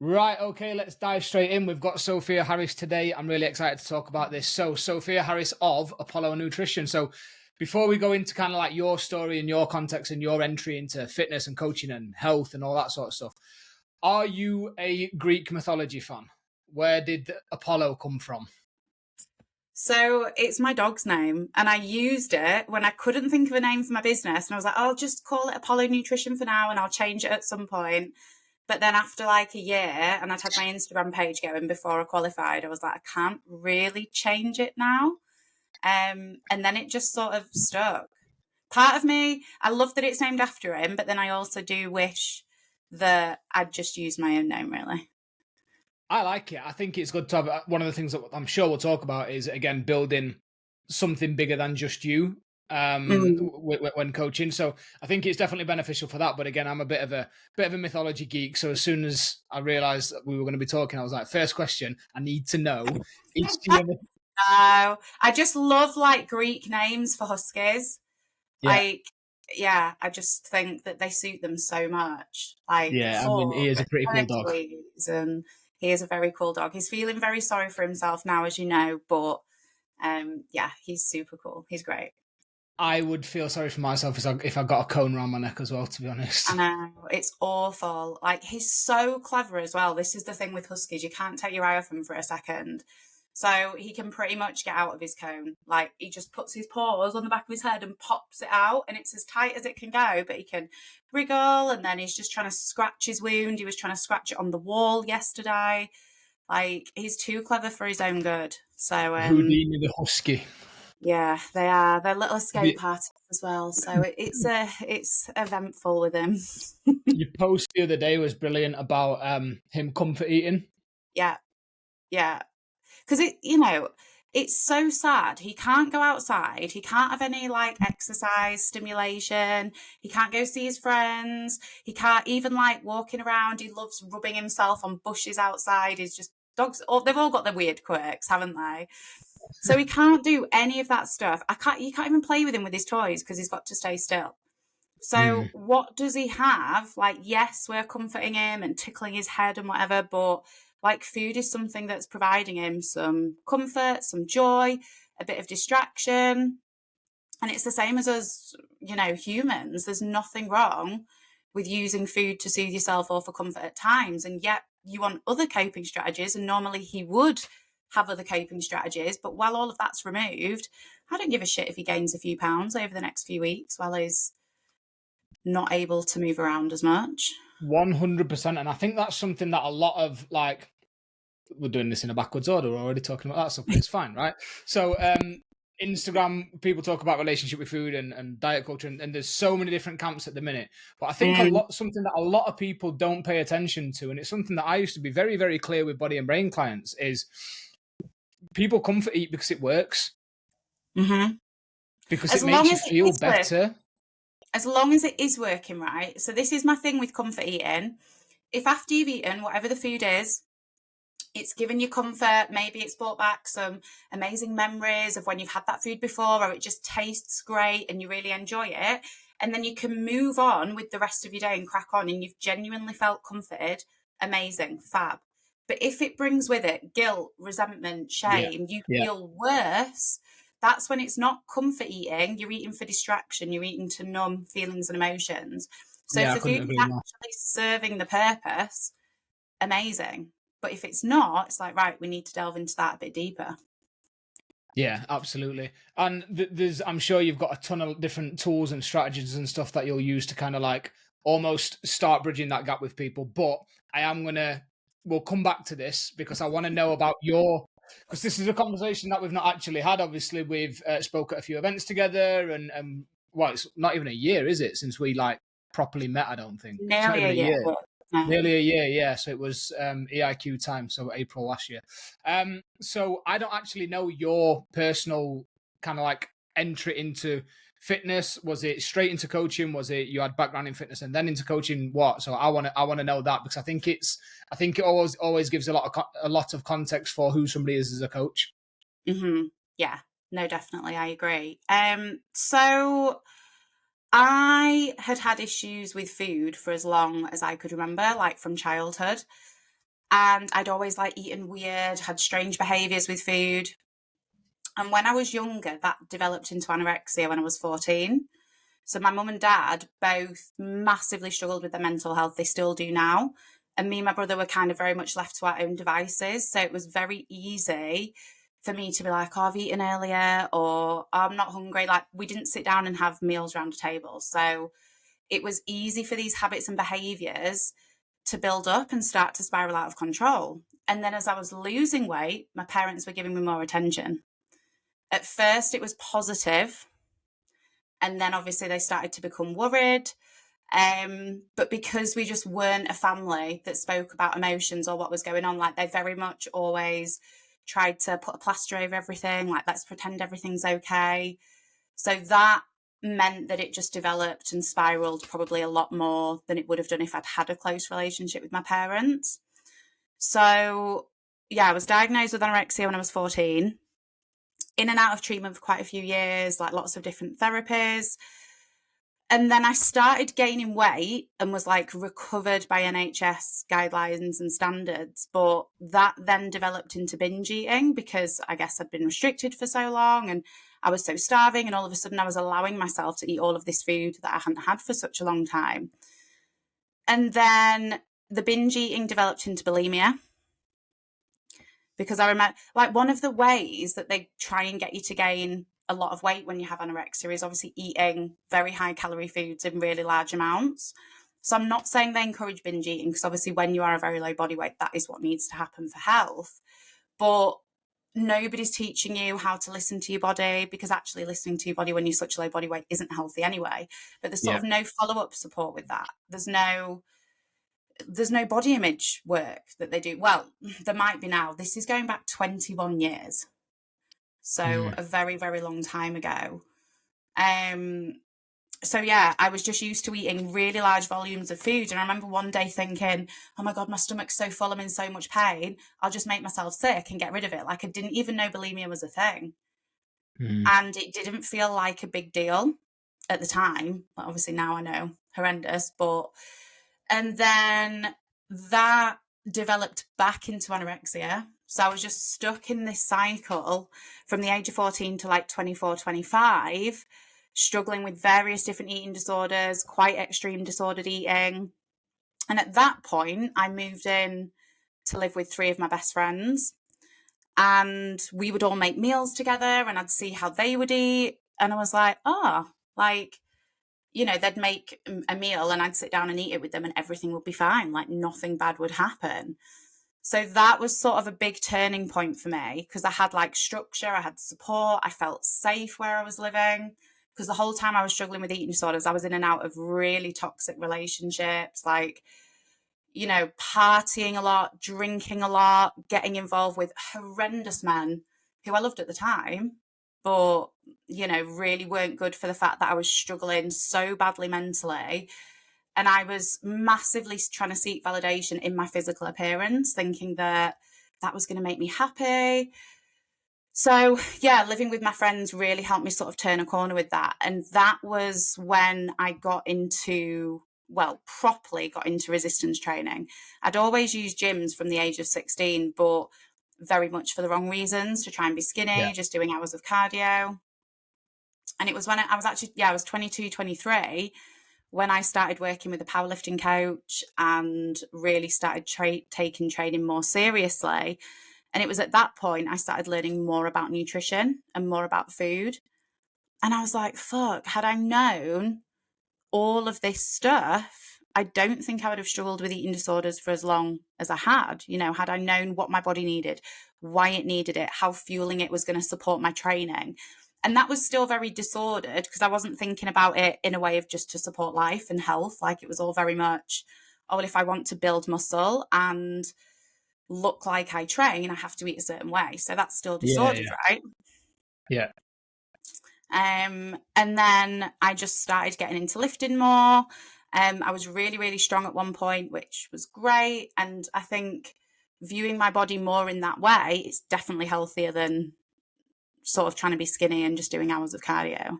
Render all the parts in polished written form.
Right, okay, let's dive straight in. We've got Sophia Harris today. I'm really excited to talk about this. So, Sophia Harris of Apollo Nutrition. So, before we go into kind of like your story and your context and your entry into fitness and coaching and health and all that sort of stuff, are you a Greek mythology fan? Where did Apollo come from? So it's my dog's name, and I used it when I couldn't think of a name for my business, and I was like, I'll just call it Apollo Nutrition for now, and I'll change it at some point. But then after like a year, and I'd had my Instagram page going before I qualified, I was like, I can't really change it now. And then it just sort of stuck. Part of me, I love that it's named after him, but then I also do wish that I'd just used my own name, really. I like it. I think it's good to have one of the things that I'm sure we'll talk about is again building something bigger than just you Mm. when coaching. So I think it's definitely beneficial for that. But again, I'm a bit of a mythology geek. So as soon as I realized that we were going to be talking, I was like, first question, I need to know is she a No, I just love like Greek names for huskies. yeah. Like, yeah, I just think that they suit them so much. Like Yeah, I mean, he Hawk is a and pretty cool dog. Hercules, and he is a very cool dog. He's feeling very sorry for himself now, as you know, but yeah, he's super cool. He's great. I would feel sorry for myself if I got a cone around my neck as well, to be I honest. know, it's awful. Like, he's so clever as well. This is the thing with huskies, you can't take your eye off him for a second. So he can pretty much get out of his cone. Like, he just puts his paws on the back of his head and pops it out, and it's as tight as it can go, but he can wriggle, and then he's just trying to scratch his wound. He was trying to scratch it on the wall yesterday. Like, he's too clever for his own good. So, Houdini the husky. yeah, they are. They're little The, escape artists as well. So it's eventful with him. your post the other day was brilliant about him comfort eating. Yeah, yeah. Because it's so sad. He can't go outside. He can't have any like exercise stimulation. He can't go see his friends. He can't even like walking around. He loves rubbing himself on bushes outside. He's just dogs. They've all got their weird quirks, haven't they? So he can't do any of that stuff. I can't. You can't even play with him with his toys because he's got to stay still. So Mm. what does he have? Like, yes, we're comforting him and tickling his head and whatever, but like food is something that's providing him some comfort, some joy, a bit of distraction. And it's the same as us, humans. There's nothing wrong with using food to soothe yourself or for comfort at times. And yet you want other coping strategies. And normally he would have other coping strategies. But while all of that's removed, I don't give a shit if he gains a few pounds over the next few weeks while he's not able to move around as much. 100%. And I think that's something that a lot of like, we're doing this in a backwards order. We're already talking about that stuff, but it's fine, right? So, Instagram, people talk about relationship with food and diet culture, and there's so many different camps at the minute. But I think Mm. something that a lot of people don't pay attention to, and it's something that I used to be very, very clear with body and brain clients, is people comfort eat because it works, Hmm. because As it long makes you as it feel is work, better. as long as it is working right. So this is my thing with comfort eating. If after you've eaten whatever the food is, it's given you comfort, maybe it's brought back some amazing memories of when you've had that food before, or it just tastes great and you really enjoy it. And then you can move on with the rest of your day and crack on, and you've genuinely felt comforted. Amazing, fab. But if it brings with it guilt, resentment, Yeah, shame, you yeah, feel worse, that's when it's not comfort eating. You're eating for distraction, you're eating to numb feelings and emotions. So if yeah. I the couldn't food is agree more. actually serving the purpose, amazing. But if it's not, it's like, right, we need to delve into that a bit deeper. Yeah, absolutely. And there's, I'm sure you've got a ton of different tools and strategies and stuff that you'll use to kind of like almost start bridging that gap with people. But I am gonna, we'll come back to this because I want to know about your, because this is a conversation that we've not actually had. Obviously, we've spoke at a few events together, and well, it's not even a year, is it, since we like properly met? I don't think it's not Nearly even a a year. year. No. Nearly a year, yeah. So it was EIQ time, so April last year. So I don't actually know your personal kind of like entry into fitness. Was it straight into coaching? Was it you had background in fitness and then into coaching? What? So I want to know that because I think it always gives a lot of context for who somebody is as a coach. Hmm. Yeah. No, definitely, I agree. So I had had issues with food for as long as I could remember, like from childhood. And I'd always like eaten weird, had strange behaviours with food. And when I was younger, that developed into anorexia when I was 14. So my mum and dad both massively struggled with their mental health. They still do now. And me and my brother were kind of very much left to our own devices. So it was very easy for me to be like, oh, I've eaten earlier, or oh, I'm not hungry. Like, we didn't sit down and have meals around a table. So it was easy for these habits and behaviours to build up and start to spiral out of control. And then as I was losing weight, my parents were giving me more attention. At first, it was positive, and then obviously they started to become worried. But because we just weren't a family that spoke about emotions or what was going on, like, they very much always tried to put a plaster over everything, like, let's pretend everything's okay. So that meant that it just developed and spiraled probably a lot more than it would have done if I'd had a close relationship with my parents. So yeah, I was diagnosed with anorexia when I was 14, in and out of treatment for quite a few years, like lots of different therapies. And then I started gaining weight and was like recovered by NHS guidelines and standards. But that then developed into binge eating because I guess I'd been restricted for so long and I was so starving. And all of a sudden I was allowing myself to eat all of this food that I hadn't had for such a long time. And then the binge eating developed into bulimia because I remember, like, one of the ways that they try and get you to gain a lot of weight when you have anorexia is obviously eating very high calorie foods in really large amounts. So I'm not saying they encourage binge eating, because obviously when you are a very low body weight, that is what needs to happen for health. But nobody's teaching you how to listen to your body, because actually listening to your body when you're such a low body weight isn't healthy anyway. But there's sort Yeah. of no follow-up support with that. There's no body image work that they do. Well, there might be now. This is going back 21 years. So Mm. a very, very long time ago. Um, so yeah, I was just used to eating really large volumes of food. And I remember one day thinking, oh my God, my stomach's so full, I'm in so much pain. I'll just make myself sick and get rid of it. Like, I didn't even know bulimia was a thing. Mm. And it didn't feel like a big deal at the time. Obviously now I know, horrendous. And then that developed back into anorexia. So I was just stuck in this cycle from the age of 14 to like 24, 25, struggling with various different eating disorders, quite extreme disordered eating. And at that point, I moved in to live with three of my best friends. And we would all make meals together and I'd see how they would eat. And I was like, oh, like, they'd make a meal and I'd sit down and eat it with them and everything would be fine. Like, nothing bad would happen. So that was sort of a big turning point for me, because I had like structure, I had support, I felt safe where I was living. Because the whole time I was struggling with eating disorders, I was in and out of really toxic relationships, like, partying a lot, drinking a lot, getting involved with horrendous men who I loved at the time, but, really weren't good for the fact that I was struggling so badly mentally. And I was massively trying to seek validation in my physical appearance, thinking that that was going to make me happy. So, yeah, living with my friends really helped me sort of turn a corner with that. And that was when I properly got into resistance training. I'd always used gyms from the age of 16, but very much for the wrong reasons, to try and be Yeah. skinny, just doing hours of cardio. And it was when I was 22, 23, when I started working with a powerlifting coach and really started taking training more seriously. And it was at that point I started learning more about nutrition and more about food. And I was like, fuck, had I known all of this stuff, I don't think I would have struggled with eating disorders for as long as I had. Had I known what my body needed, why it needed it, how fueling it was going to support my training. And that was still very disordered, because I wasn't thinking about it in a way of just to support life and health. Like, it was all very much, oh, well, if I want to build muscle and look like I train, I have to eat a certain way. So that's still Yeah. disordered, Yeah. right? Yeah. And then I just started getting into lifting more. I was really, really strong at one point, which was great. And I think viewing my body more in that way is definitely healthier than sort of trying to be skinny and just doing hours of cardio.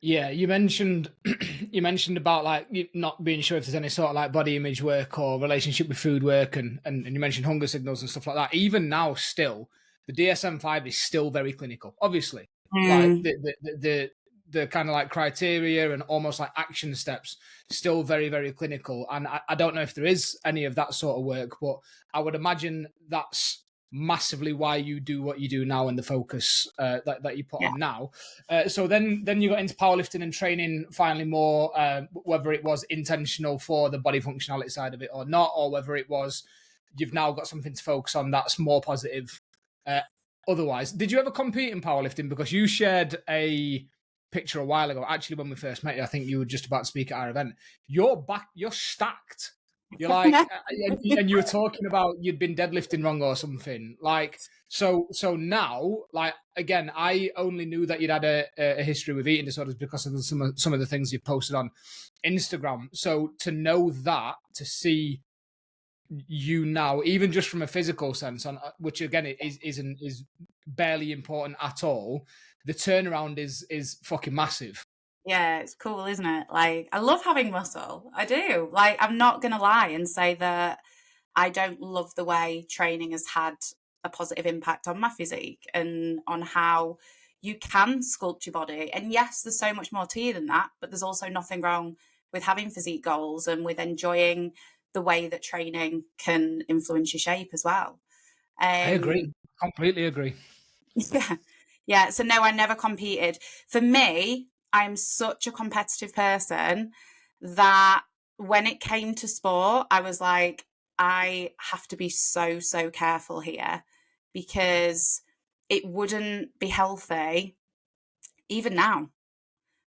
Yeah, you mentioned you mentioned about like you not being sure if there's any sort of like body image work or relationship with food work, and you mentioned hunger signals and stuff like that. Even now, still, the DSM-5 is still very clinical. Obviously, like Mm, the kind of like criteria and almost like action steps still very very clinical. And I don't know if there is any of that sort of work, but I would imagine that's massively why you do what you do now and the focus that you put yeah. on now. So then you got into powerlifting and training finally more, whether it was intentional for the body functionality side of it or not, or whether it was you've now got something to focus on that's more positive. Uh, Otherwise, did you ever compete in powerlifting? Because you shared a picture a while ago. Actually, when we first met you, I think you were just about to speak at our event. You're stacked. You're like, and you were talking about you'd been deadlifting wrong or something. Like, so now, like again, I only knew that you'd had a history with eating disorders because of some of the things you've posted on Instagram. So to know that, to see you now, even just from a physical sense, on which again is barely important at all, the turnaround is fucking massive. Yeah, it's cool, isn't it? Like, I love having muscle. I do. Like, I'm not going to lie and say that I don't love the way training has had a positive impact on my physique and on how you can sculpt your body. And yes, there's so much more to you than that, but there's also nothing wrong with having physique goals and with enjoying the way that training can influence your shape as well. I Um, agree, completely agree. yeah. Yeah. So no, I never competed. For me, I'm such a competitive person that when it came to sport, I was like, I have to be so, so careful here because it wouldn't be healthy, even now,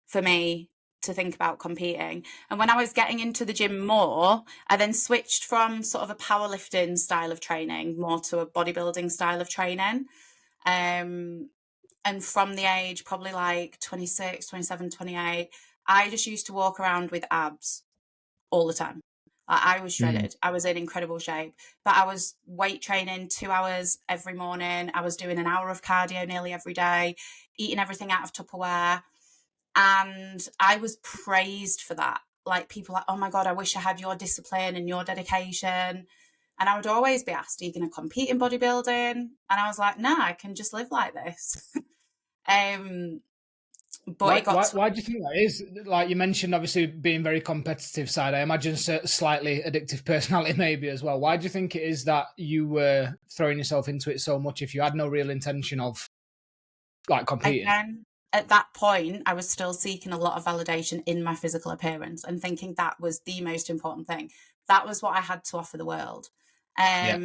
for me to think about competing. And when I was getting into the gym more, I then switched from sort of a powerlifting style of training more to a bodybuilding style of training. Um, and from the age probably like 26, 27, 28, I just used to walk around with abs all the time. Like, I was Mm. shredded. I was in incredible shape, but I was weight training 2 hours every morning. I was doing an hour of cardio nearly every day, eating everything out of Tupperware. And I was praised for that. Like, people like, oh my God, I wish I had your discipline and your dedication. And I would always be asked, are you going to compete in bodybuilding? And I was like, no, I can just live like this. um, but it Why, got why, to, why do you think that is? Like you mentioned, obviously being very competitive side. I imagine slightly addictive personality maybe as well. Why do you think it is that you were throwing yourself into it so much if you had no real intention of like competing? again, at that point, I was still seeking a lot of validation in my physical appearance and thinking that was the most important thing. That was what I had to offer the world. Yeah.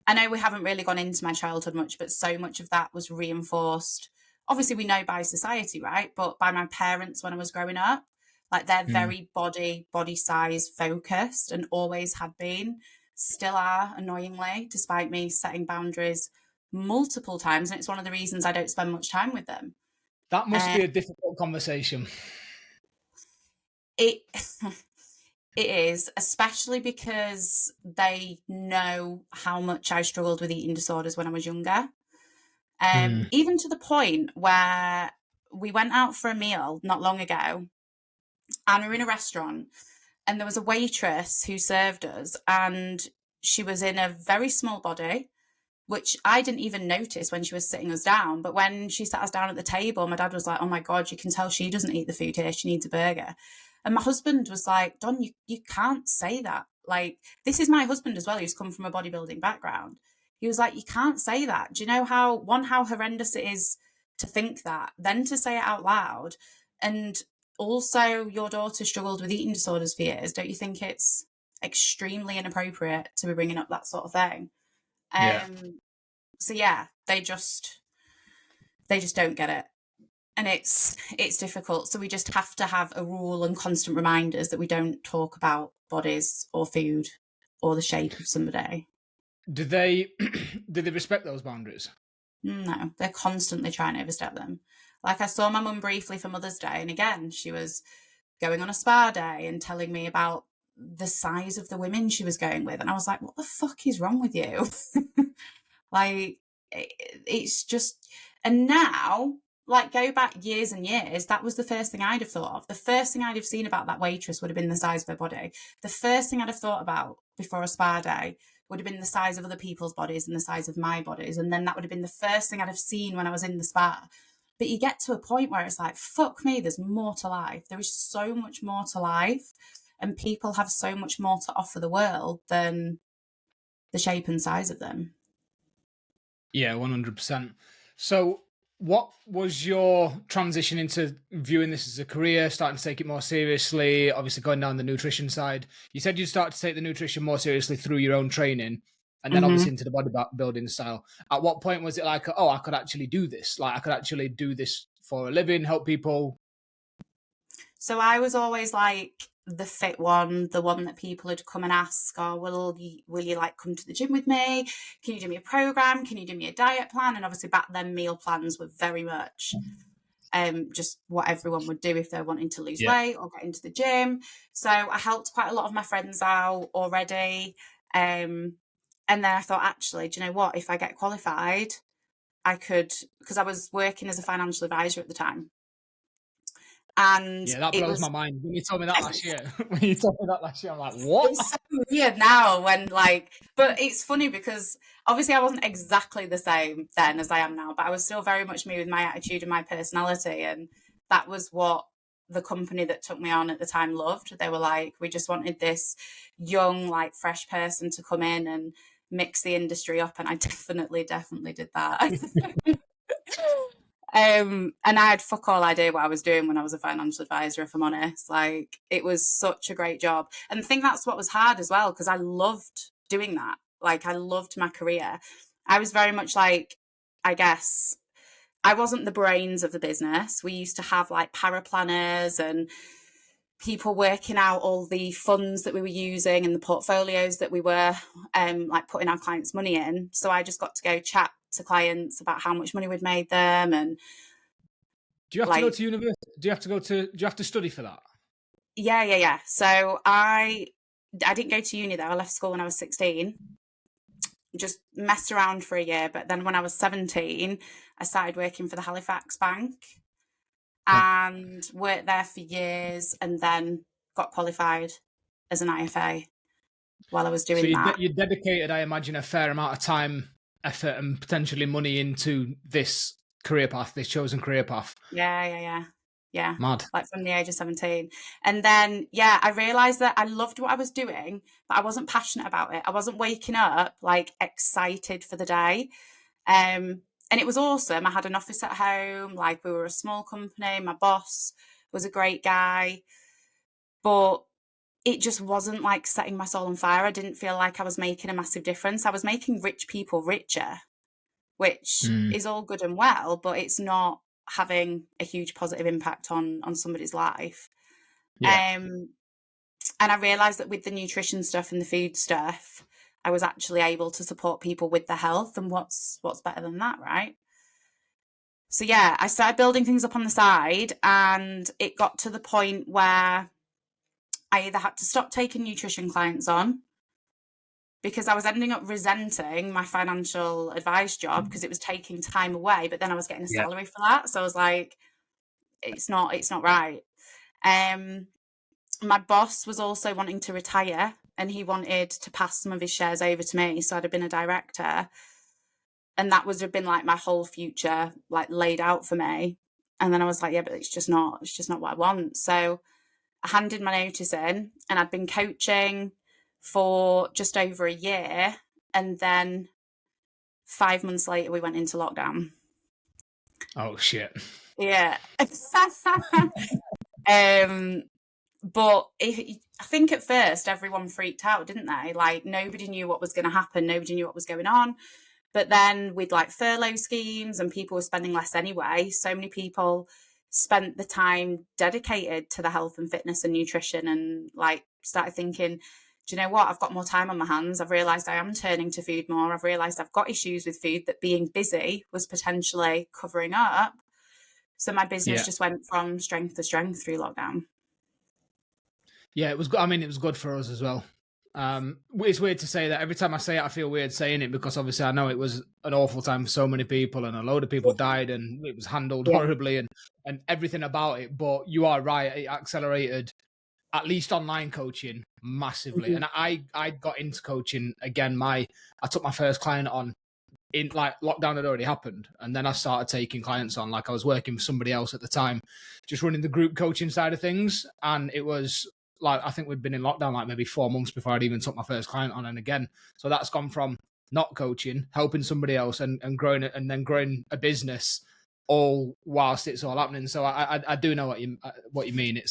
I know we haven't really gone into my childhood much, but so much of that was reinforced. Obviously, we know by society, right? But by my parents when I was growing up, like they're Mm. very body size focused and always had been, still are, annoyingly, despite me setting boundaries multiple times. And it's one of the reasons I don't spend much time with them. That must Uh, be a difficult conversation. it it is, especially because they know how much I struggled with eating disorders when I was younger. Mm. Even to the point where we went out for a meal not long ago, and we were in a restaurant, and there was a waitress who served us, and she was in a very small body, which I didn't even notice when she was sitting us down. But when she sat us down at the table, my dad was like, oh my God, you can tell she doesn't eat the food here. She needs a burger. And my husband was like, Don, you can't say that. Like, this is my husband as well, who's come from a bodybuilding background. He was like, you can't say that. Do you know how horrendous it is to think that, then to say it out loud? And also, your daughter struggled with eating disorders for years. Don't you think it's extremely inappropriate to be bringing up that sort of thing? Yeah. Um, so yeah, they just don't get it. And it's difficult. So we just have to have a rule and constant reminders that we don't talk about bodies or food or the shape of somebody. Do they do they respect those boundaries? No, they're constantly trying to overstep them. Like, I saw my mum briefly for Mother's Day, and again, she was going on a spa day and telling me about the size of the women she was going with. And I was like, what the fuck is wrong with you? Like, it's just, and now like go back years and years, that was the first thing I'd have thought of. The first thing I'd have seen about that waitress would have been the size of her body. The first thing I'd have thought about before a spa day would have been the size of other people's bodies and the size of my bodies. And then that would have been the first thing I'd have seen when I was in the spa. But you get to a point where it's like, fuck me, there's more to life. There is so much more to life. And people have so much more to offer the world than the shape and size of them. Yeah, 100%. So, what was your transition into viewing this as a career, starting to take it more seriously, obviously going down the nutrition side? You said you started to take the nutrition more seriously through your own training and then obviously into the bodybuilding style. At what point was it like, oh, I could actually do this? Like, I could actually do this for a living, help people? So I was always like the fit one, the one that people would come and ask, oh, will you like come to the gym with me? Can you do me a program? Can you do me a diet plan? And obviously back then meal plans were very much just what everyone would do if they're wanting to lose weight or get into the gym. So I helped quite a lot of my friends out already. And then I thought, actually, do you know what? If I get qualified, I could, because I was working as a financial advisor at the time. And Yeah, that it blows was my mind. When you told me that last year, I'm like, what? it's so weird now when like, but it's funny because obviously I wasn't exactly the same then as I am now, but I was still very much me with my attitude and my personality. And that was what the company that took me on at the time loved. They were like, we just wanted this young, like fresh person to come in and mix the industry up. And I definitely did that. And I had fuck all idea what I was doing when I was a financial advisor, if I'm honest. Like, it was such a great job. And I think that's what was hard as well, because I loved doing that. Like, I loved my career. I was very much like, I guess, I wasn't the brains of the business. We used to have like paraplanners and people working out all the funds that we were using and the portfolios that we were like putting our clients' money in. So I just got to go chat to clients about how much money we'd made them. And Do you have to go like, to university? Do you have to study for that? yeah. So I didn't go to uni though. I left school when I was 16. Just messed around for a year, but then when I was 17, I started working for the Halifax Bank Okay. and worked there for years, and then got qualified as an IFA while I was So doing that. you dedicated, I imagine, a fair amount of time, effort, and potentially money into this career path, this chosen career path. Yeah. Mad. Like from the age of 17. And then, yeah, I realized that I loved what I was doing, but I wasn't passionate about it. I wasn't waking up like excited for the day. And it was awesome. I had an office at home, like we were a small company. My boss was a great guy, but it just wasn't like setting my soul on fire. I didn't feel like I was making a massive difference. I was making rich people richer, which is all good and well, but it's not having a huge positive impact on somebody's life. Yeah. And I realized that with the nutrition stuff and the food stuff, I was actually able to support people with their health, and what's better than that, right? So yeah, I started building things up on the side, and it got to the point where I either had to stop taking nutrition clients on because I was ending up resenting my financial advice job because it was taking time away, but then I was getting a Yeah. salary for that. So I was like, it's not right. My boss was also wanting to retire, and he wanted to pass some of his shares over to me. So I'd have been a director, and that would have been like my whole future, like laid out for me. And then I was like, yeah, but it's just not what I want. So I handed my notice in, and I'd been coaching for just over a year. And then 5 months later, we went into lockdown. Oh shit. Yeah. But I think at first everyone freaked out, didn't they? Like nobody knew what was going to happen. Nobody knew what was going on. But then with like furlough schemes and people were spending less anyway, so many people spent the time dedicated to the health and fitness and nutrition, and like started thinking, do you know what? I've got more time on my hands. I've realised I am turning to food more. I've realised I've got issues with food that being busy was potentially covering up. So my business just went from strength to strength through lockdown. Yeah, it was good. I mean, it was good for us as well. It's weird to say that. Every time I say it, I feel weird saying it, because obviously I know it was an awful time for so many people, and a load of people died, and it was handled Yeah. horribly, and everything about it. But you are right; it accelerated at least online coaching massively. Mhm. And I got into coaching again. I took my first client on in, like, lockdown had already happened, and then I started taking clients on. Like, I was working for somebody else at the time, just running the group coaching side of things, and it was like, I think we'd been in lockdown like maybe 4 months before I'd even took my first client on. And again, so that's gone from not coaching, helping somebody else, and growing it, and then growing a business, all whilst it's all happening. So I do know what you mean.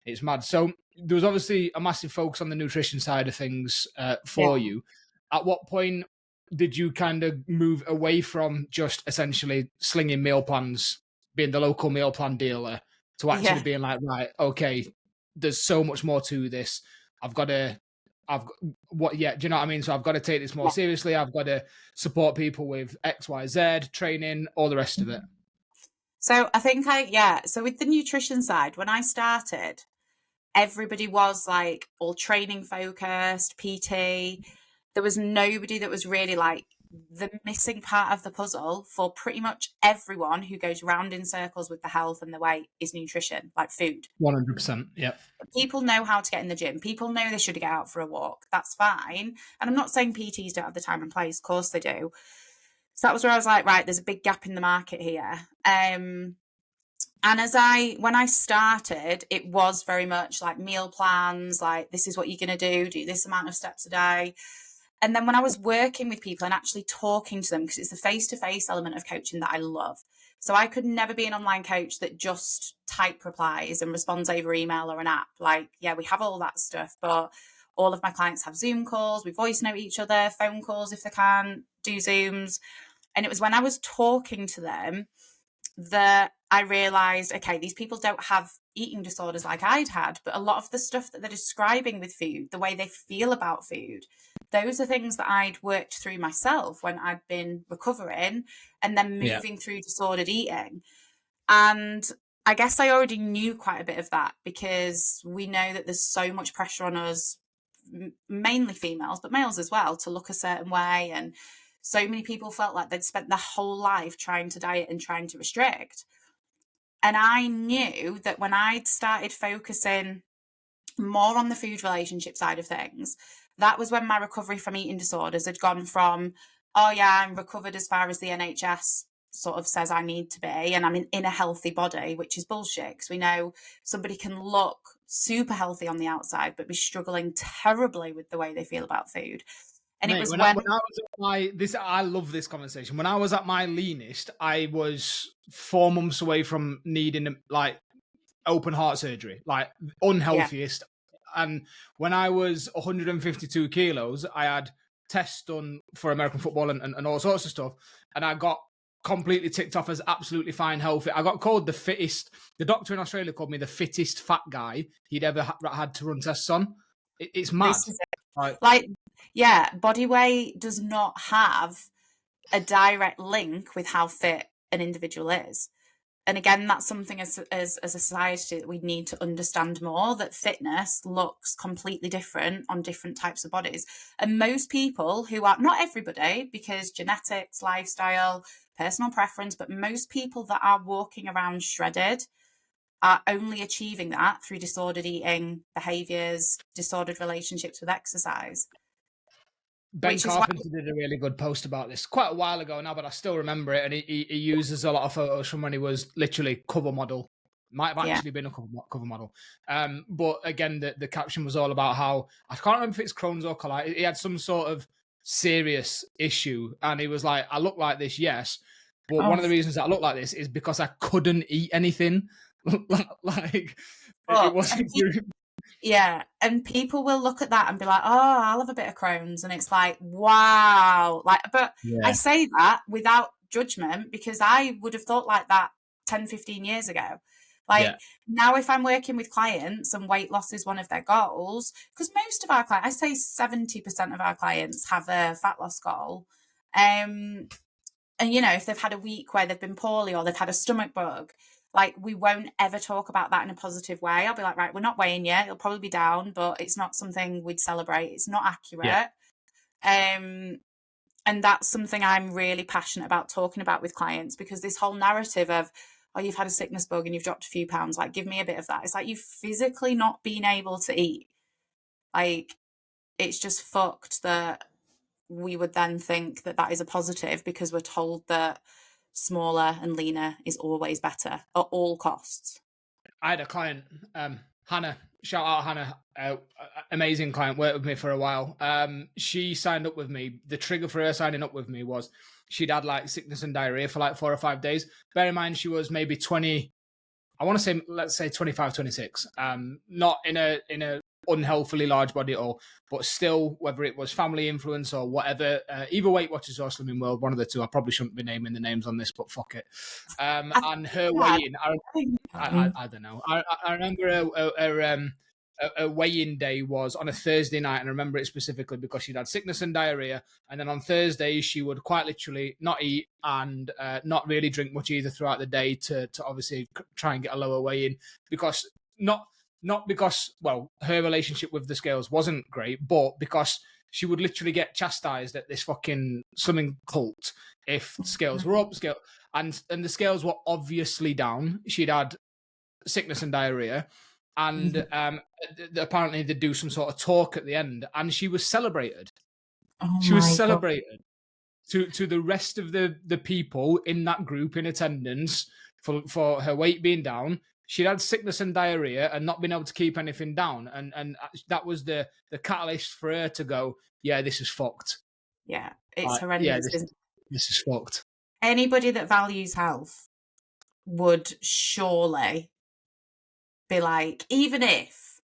It's mad. So there was obviously a massive focus on the nutrition side of things for Yeah. you. At what point did you kind of move away from just essentially slinging meal plans, being the local meal plan dealer, to actually Yeah. being like, right, okay, there's so much more to this. I've got to, what, yeah, do you know what I mean? So I've got to take this more Yeah. seriously. I've got to support people with X, Y, Z, training, all the rest of it. So I think so with the nutrition side, when I started, everybody was like all training focused, PT. There was nobody that was really like the missing part of the puzzle for pretty much everyone who goes round in circles with the health and the weight is nutrition, like food. 100%. Yeah. People know how to get in the gym. People know they should get out for a walk. That's fine. And I'm not saying PTs don't have the time and place. Of course they do. So that was where I was like, right, there's a big gap in the market here. And when I started, it was very much like meal plans, like this is what you're going to do this amount of steps a day. And then when I was working with people and actually talking to them, because it's the face-to-face element of coaching that I love. So I could never be an online coach that just type replies and responds over email or an app. Like, yeah, we have all that stuff, but all of my clients have Zoom calls, we voice note each other, phone calls if they can, do Zooms. And it was when I was talking to them that I realized, okay, these people don't have eating disorders like I'd had, but a lot of the stuff that they're describing with food, the way they feel about food, those are things that I'd worked through myself when I'd been recovering and then moving through disordered eating. And I guess I already knew quite a bit of that, because we know that there's so much pressure on us, mainly females, but males as well, to look a certain way. And so many people felt like they'd spent their whole life trying to diet and trying to restrict. And I knew that when I'd started focusing more on the food relationship side of things, that was when my recovery from eating disorders had gone from, oh yeah, I'm recovered as far as the NHS sort of says I need to be, and I'm in a healthy body, which is bullshit, because we know somebody can look super healthy on the outside but be struggling terribly with the way they feel about food. And Mate, it was when I was at I love this conversation. When I was at my leanest, I was 4 months away from needing like open heart surgery, like unhealthiest. And when I was 152 kilos, I had tests done for American football and all sorts of stuff. And I got completely ticked off as absolutely fine, healthy. I got called the fittest. The doctor in Australia called me the fittest fat guy he'd ever had to run tests on. It's mad. This is it. Like, yeah, body weight does not have a direct link with how fit an individual is. And again, that's something as a society that we need to understand more, that fitness looks completely different on different types of bodies. And most people who are, not everybody, because genetics, lifestyle, personal preference, but most people that are walking around shredded are only achieving that through disordered eating behaviors, disordered relationships with exercise. Ben Carpenter did a really good post about this quite a while ago now, but I still remember it. And he uses a lot of photos from when he was literally cover model. Might have actually been a cover model. But again, the caption was all about how, I can't remember if it's Crohn's or colitis. He had some sort of serious issue. And he was like, I look like this, yes. But one of the reasons I look like this is because I couldn't eat anything. Like, it wasn't... Yeah, and people will look at that and be like, oh, I'll have a bit of Crohn's. And it's like, wow. Like, but I say that without judgment, because I would have thought like that 10, 15 years ago. Like, now if I'm working with clients and weight loss is one of their goals, because most of our clients, I say 70% of our clients have a fat loss goal. And, you know, if they've had a week where they've been poorly or they've had a stomach bug, Like, we won't ever talk about that in a positive way. I'll be like, right, we're not weighing yet. It'll probably be down, but it's not something we'd celebrate. It's not accurate. And that's something I'm really passionate about talking about with clients, because this whole narrative of, oh, you've had a sickness bug and you've dropped a few pounds, like, give me a bit of that. It's like, you've physically not been able to eat. Like, it's just fucked that we would then think that that is a positive, because we're told that smaller and leaner is always better at all costs. I had a client, Hannah, shout out Hannah, amazing client, worked with me for a while. She signed up with me. The trigger for her signing up with me was she'd had like sickness and diarrhea for like 4 or 5 days. Bear in mind, she was maybe 20, I want to say, let's say 25, 26. Not in a unhealthily large body at all, but still, whether it was family influence or whatever, either Weight Watchers or Slimming World, one of the two. I probably shouldn't be naming the names on this, but fuck it. And her weigh-in, I don't know. I remember a weigh-in day was on a Thursday night, and I remember it specifically because she'd had sickness and diarrhea, and then on Thursdays she would quite literally not eat and not really drink much either throughout the day to obviously try and get a lower weigh-in, because not because, well, her relationship with the scales wasn't great, but because she would literally get chastised at this fucking slimming cult if scales were up, and the scales were obviously down. She'd had sickness and diarrhea, and apparently they'd do some sort of talk at the end, and she was celebrated. She was celebrated to the rest of the people in that group in attendance for her weight being down. She'd had sickness and diarrhea and not been able to keep anything down, and that was the catalyst for her to go, yeah, this is fucked. Yeah, it's horrendous. Yeah, this is fucked. Anybody that values health would surely be like, even if,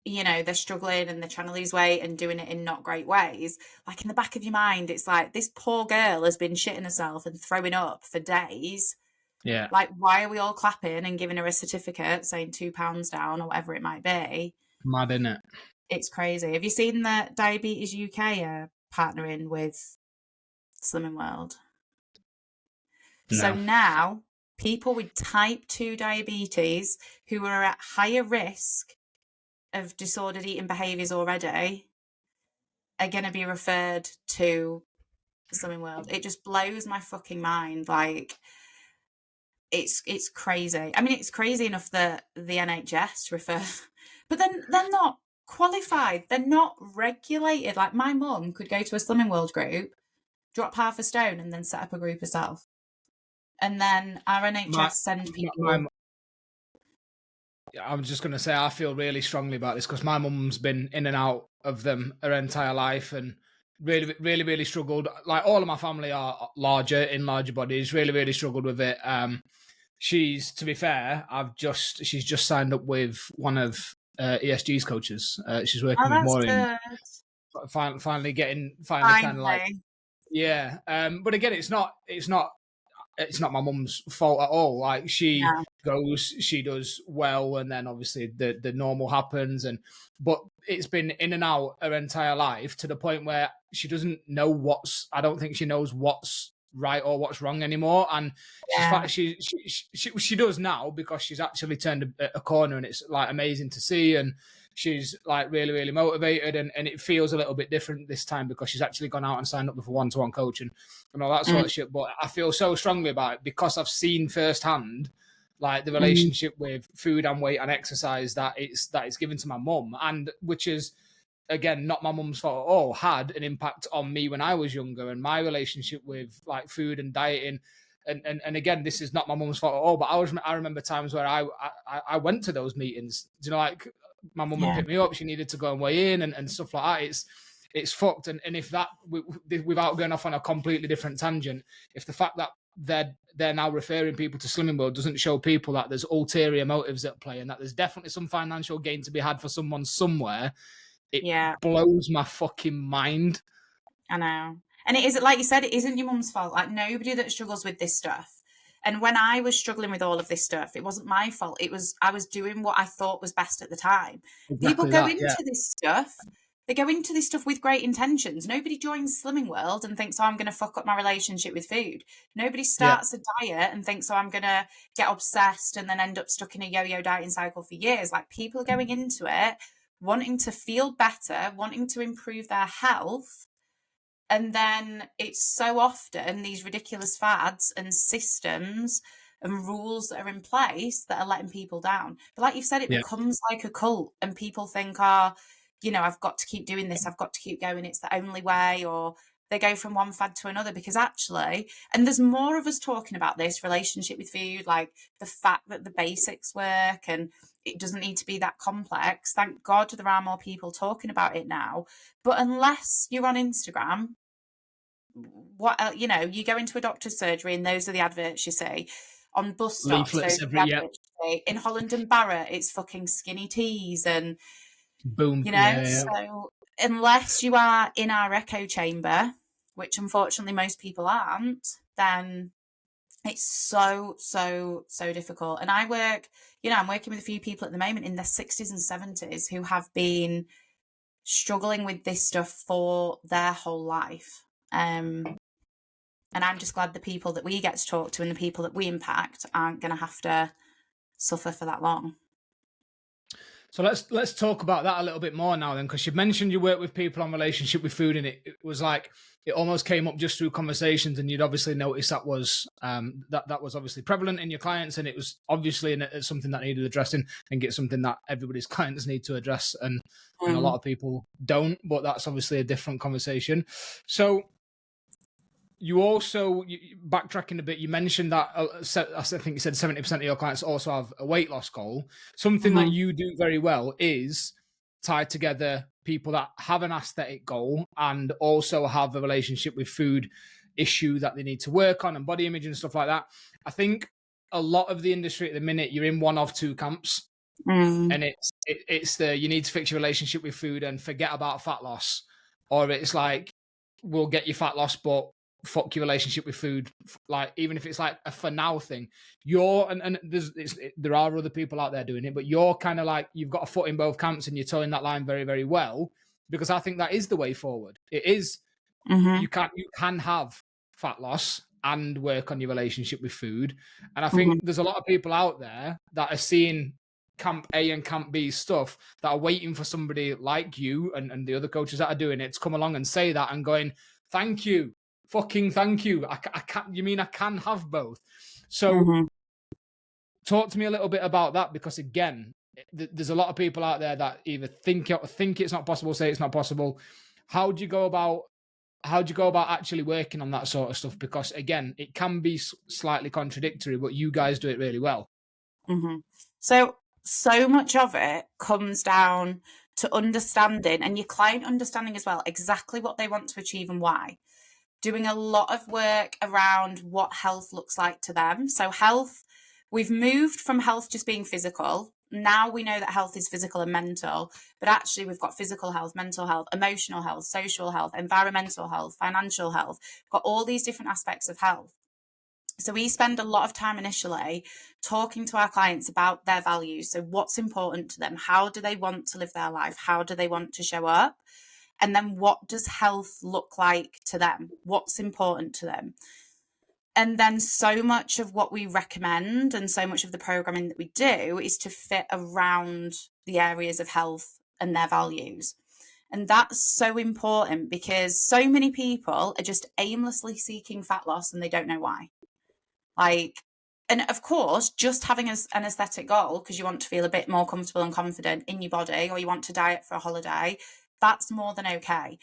you know, they're struggling and they're trying to lose weight and doing it in not great ways, like, in the back of your mind, it's like, this poor girl has been shitting herself and throwing up for days. Yeah. Like, why are we all clapping and giving her a certificate saying 2 pounds down or whatever it might be? Mad, isn't it? It's crazy. Have you seen that Diabetes UK are partnering with Slimming World? No. So now people with type 2 diabetes who are at higher risk of disordered eating behaviours already are going to be referred to Slimming World. It just blows my fucking mind. Like, it's crazy. I mean, it's crazy enough that the NHS refer, but then they're not qualified. They're not regulated. Like, my mum could go to a Slimming World group, drop half a stone, and then set up a group herself. And then our NHS send people. I'm just going to say, I feel really strongly about this because my mum's been in and out of them her entire life and really, really, really struggled. Like, all of my family are larger bodies, really, really struggled with it. She's, to be fair, she's just signed up with one of ESG's coaches. She's working with Maureen. Finally kind of like, yeah. But again, it's not my mum's fault at all. Like, she goes, she does well, and then obviously the normal happens, but it's been in and out her entire life to the point where she doesn't know I don't think she knows what's right or what's wrong anymore. And she does now, because she's actually turned a corner, and it's like amazing to see, and she's like really, really motivated, and it feels a little bit different this time because she's actually gone out and signed up with a one-to-one coach and all that sort of shit. But I feel so strongly about it because I've seen firsthand, like, the relationship with food and weight and exercise that it's given to my mum, and which is, again, not my mum's fault at all, had an impact on me when I was younger and my relationship with, like, food and dieting. And again, this is not my mum's fault at all, but I remember times where I went to those meetings, you know, like, my mum would pick me up, she needed to go and weigh in and stuff like that. It's fucked. And if that, without going off on a completely different tangent, if the fact that they're now referring people to Slimming World doesn't show people that there's ulterior motives at play and that there's definitely some financial gain to be had for someone somewhere, it blows my fucking mind. I know. And it isn't, like you said, it isn't your mum's fault. Like, nobody that struggles with this stuff. And when I was struggling with all of this stuff, it wasn't my fault. I was doing what I thought was best at the time. Exactly. People go into this stuff they go into this stuff with great intentions. Nobody joins Slimming World and thinks, oh, I'm going to fuck up my relationship with food. Nobody starts a diet and thinks, oh, I'm going to get obsessed and then end up stuck in a yo-yo dieting cycle for years. Like, people are going into it wanting to feel better, wanting to improve their health. And then it's so often these ridiculous fads and systems and rules that are in place that are letting people down. But like you've said, it becomes like a cult, and people think, oh, you know, I've got to keep doing this, I've got to keep going, it's the only way, or they go from one fad to another. Because actually, and there's more of us talking about this relationship with food, like the fact that the basics work and it doesn't need to be that complex. Thank God there are more people talking about it now. But unless you're on Instagram, what, you know, you go into a doctor's surgery and those are the adverts you see. On bus stops, Leaflets those are the every adverts you see. In Holland and Barrett, it's fucking skinny teas and, boom. you know, so unless you are in our echo chamber, which unfortunately most people aren't, then it's so difficult. And I work, you know, I'm working with a few people at the moment in their 60s and 70s who have been struggling with this stuff for their whole life. And I'm just glad the people that we get to talk to and the people that we impact aren't going to have to suffer for that long. So let's talk about that a little bit more now then, because you mentioned you work with people on relationship with food, and it was like it almost came up just through conversations, and you'd obviously noticed that was that was obviously prevalent in your clients, and it was obviously something that needed addressing, and get something that everybody's clients need to address, and a lot of people don't, but that's obviously a different conversation. So you also, backtracking a bit, you mentioned that I think you said 70% of your clients also have a weight loss goal. Something that you do very well is tie together people that have an aesthetic goal and also have a relationship with food issue that they need to work on, and body image and stuff like that. I think a lot of the industry at the minute, you're in one of two camps. And it's the, you need to fix your relationship with food and forget about fat loss, or it's like, we'll get you fat loss, but fuck your relationship with food. Like, even if it's like a for now thing, and there are other people out there doing it, but you're kind of like, you've got a foot in both camps and you're towing that line very, very well, because I think that is the way forward. It is. You can have fat loss and work on your relationship with food. And I think there's a lot of people out there that are seeing camp A and camp B stuff, that are waiting for somebody like you and the other coaches that are doing it to come along and say that, and going, thank you, fucking thank you. I can't, you mean I can have both? So talk to me a little bit about that, because again, there's a lot of people out there that either think it's not possible, say it's not possible. How do you go about actually working on that sort of stuff? Because again, it can be slightly contradictory, but you guys do it really well. So much of it comes down to understanding, and your client understanding as well, exactly what they want to achieve and why. Doing a lot of work around what health looks like to them. So health, we've moved from health just being physical. Now we know that health is physical and mental, but actually we've got physical health, mental health, emotional health, social health, environmental health, financial health. We've got all these different aspects of health. So we spend a lot of time initially talking to our clients about their values. So what's important to them? How do they want to live their life? How do they want to show up? And then what does health look like to them? What's important to them? And then so much of what we recommend and so much of the programming that we do is to fit around the areas of health and their values. And that's so important, because so many people are just aimlessly seeking fat loss and they don't know why. Like, and of course, just having an aesthetic goal because you want to feel a bit more comfortable and confident in your body, or you want to diet for a holiday, that's more than okay.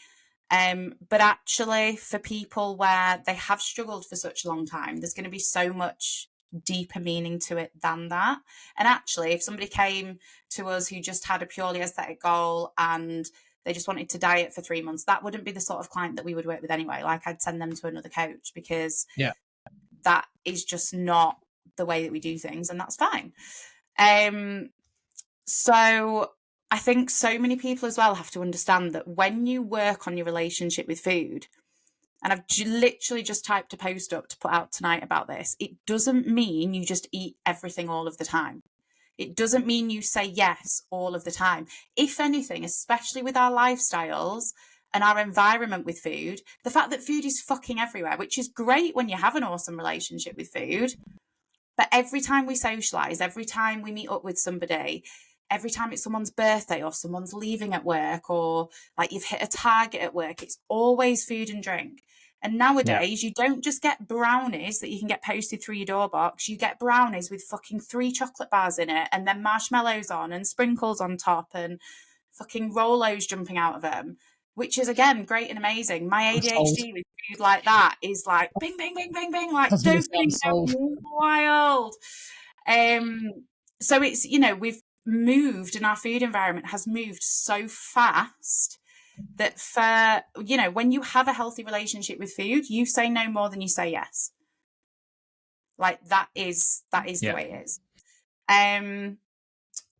But actually, for people where they have struggled for such a long time, there's going to be so much deeper meaning to it than that. And actually, if somebody came to us who just had a purely aesthetic goal and they just wanted to diet for 3 months, that wouldn't be the sort of client that we would work with anyway. Like, I'd send them to another coach, because that is just not the way that we do things, and that's fine. So I think so many people as well have to understand that when you work on your relationship with food, and I've literally just typed a post up to put out tonight about this, it doesn't mean you just eat everything all of the time. It doesn't mean you say yes all of the time. If anything, especially with our lifestyles and our environment with food, the fact that food is fucking everywhere, which is great when you have an awesome relationship with food. But every time we socialize, every time we meet up with somebody, every time it's someone's birthday or someone's leaving at work or like you've hit a target at work, it's always food and drink. And nowadays, you don't just get brownies that you can get posted through your door box. You get brownies with fucking 3 chocolate bars in it and then marshmallows on and sprinkles on top and fucking Rolos jumping out of them, which is, again, great and amazing. My ADHD with food like that is like bing, bing, bing, bing, bing, like dopamine wild. So it's, we've moved and our food environment has moved so fast that for, when you have a healthy relationship with food, you say no more than you say yes. Like that is the way it is.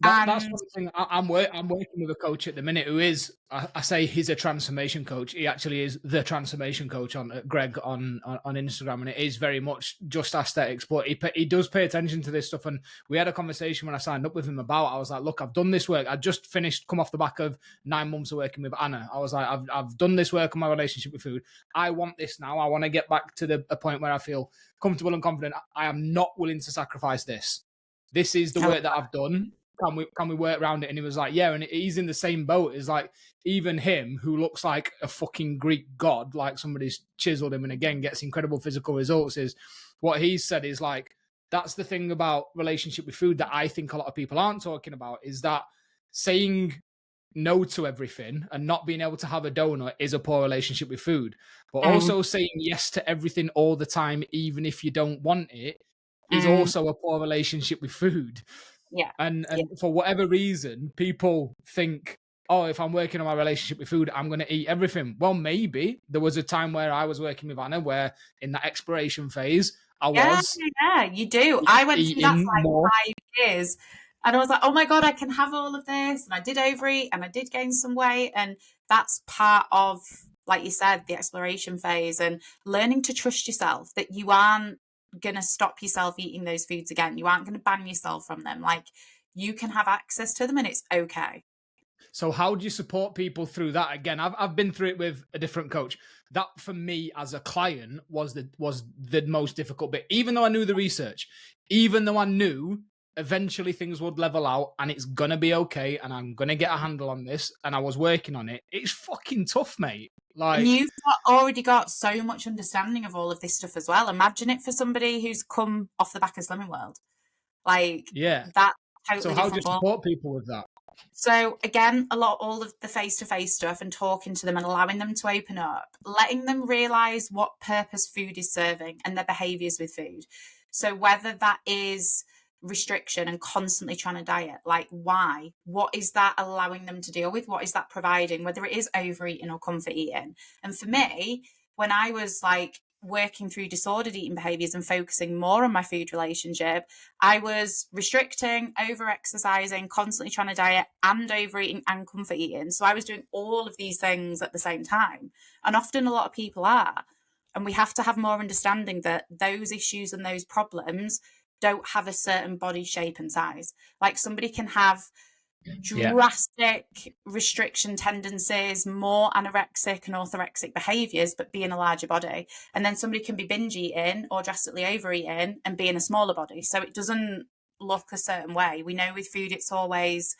That's one thing. I'm working with a coach at the minute who is, I say he's a transformation coach. He actually is the transformation coach on Greg on Instagram, and it is very much just aesthetics. But he does pay attention to this stuff. And we had a conversation when I signed up with him about. I was like, look, I've done this work. I just come off the back of 9 months of working with Anna. I was like, I've done this work on my relationship with food. I want this now. I want to get back to a point where I feel comfortable and confident. I am not willing to sacrifice this. This is the work that I've done. Can we work around it? And he was like, yeah, and he's in the same boat as like even him, who looks like a fucking Greek god, like somebody's chiseled him and again gets incredible physical results. Is what he said is like, that's the thing about relationship with food that I think a lot of people aren't talking about, is that saying no to everything and not being able to have a donut is a poor relationship with food. But also saying yes to everything all the time, even if you don't want it, is also a poor relationship with food. Yeah. And for whatever reason, people think, oh, if I'm working on my relationship with food, I'm going to eat everything. Well, maybe there was a time where I was working with Anna where in that exploration phase, I was. Yeah, you do. I went through that for like more. 5 years. And I was like, oh my God, I can have all of this. And I did overeat and I did gain some weight. And that's part of, like you said, the exploration phase and learning to trust yourself, that you aren't going to stop yourself eating those foods again. You aren't going to ban yourself from them. Like you can have access to them and it's okay. So how do you support people through that? Again, I've been through it with a different coach. That for me as a client was the most difficult bit. Even though I knew the research, even though I knew eventually things would level out and it's gonna be okay and I'm gonna get a handle on this, and I was working on it. It's fucking tough, mate. Like, and you've already got so much understanding of all of this stuff as well. Imagine it for somebody who's come off the back of Slimming World. Like, yeah. that totally so how do you different support people with that? So again, all of the face-to-face stuff and talking to them and allowing them to open up, letting them realize what purpose food is serving and their behaviors with food. So whether that is restriction and constantly trying to diet, like why? What is that allowing them to deal with? What is that providing? Whether it is overeating or comfort eating. And for me, when I was like working through disordered eating behaviors and focusing more on my food relationship, I was restricting, over exercising, constantly trying to diet and overeating and comfort eating. So I was doing all of these things at the same time. And often a lot of people are. And we have to have more understanding that those issues and those problems don't have a certain body shape and size. Like somebody can have drastic restriction tendencies, more anorexic and orthorexic behaviors, but be in a larger body. And then somebody can be binge eating or drastically overeating and be in a smaller body. So it doesn't look a certain way. We know with food, it's always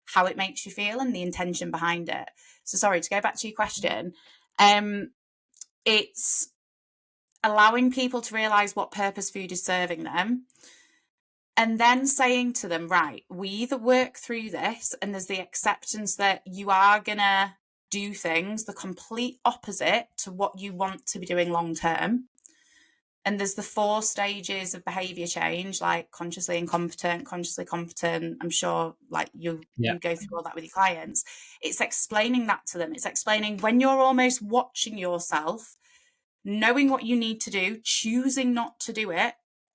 how it makes you feel and the intention behind it. So sorry, to go back to your question, it's allowing people to realize what purpose food is serving them. And then saying to them, right, we either work through this and there's the acceptance that you are going to do things the complete opposite to what you want to be doing long term. And there's the 4 stages of behavior change, like consciously incompetent, consciously competent. I'm sure like you go through all that with your clients. It's explaining that to them. It's explaining when you're almost watching yourself, knowing what you need to do, choosing not to do it.